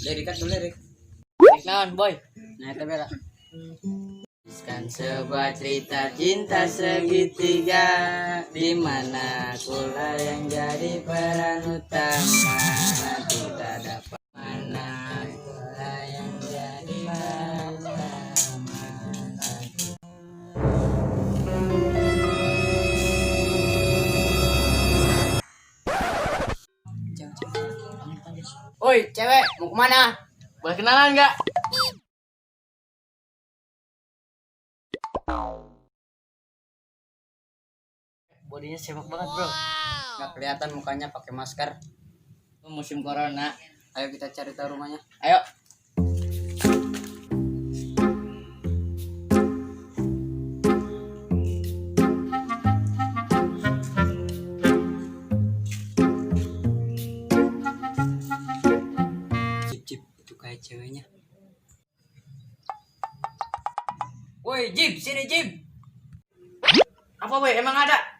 Lirik dulu lirik. Lirik naon, boy? Nah, itu bela. Kan sebuah cerita cinta segitiga di mana akulah yang jadi peran utama. Nanti tak dapat mana akulah yang jadi peran utama. Woi, cewek, mau kemana? Boleh kenalan nggak? Bodinya semak banget, bro. Nggak kelihatan mukanya pakai masker. Musim corona. Ayo kita cari tahu rumahnya. Ayo. Cip, itu kayak ceweknya. Woi, Jib, sini Jib. Apa, boy? Emang ada?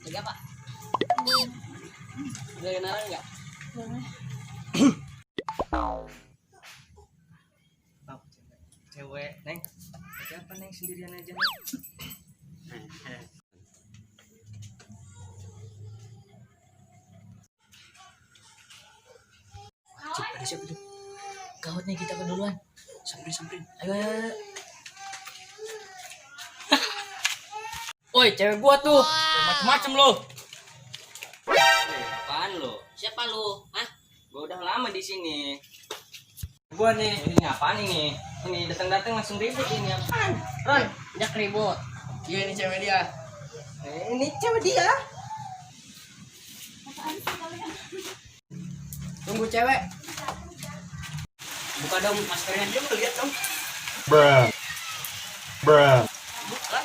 Tiga, Pak. Udah kenalan nggak? Cewek, Neng. Siapa Neng sendirian aja, Neng? Cip, ada siapa tuh? Gawat nih, kita keduluan. Samperin. Ayo, ayo, ayo. Woi, cewek gua tuh. Macem-macem lo. Apaan lo? Siapa lu? Hah? Gua udah lama di sini. Gua nih. Ini apaan ini? Ini datang-datang langsung ribut ini apaan? Ron, jak ribut. Iya, ini cewek dia. Ini cewek dia. Tunggu cewek. Buka dong maskernya dia mau lihat dong. Bruh. Bruh. Bukan.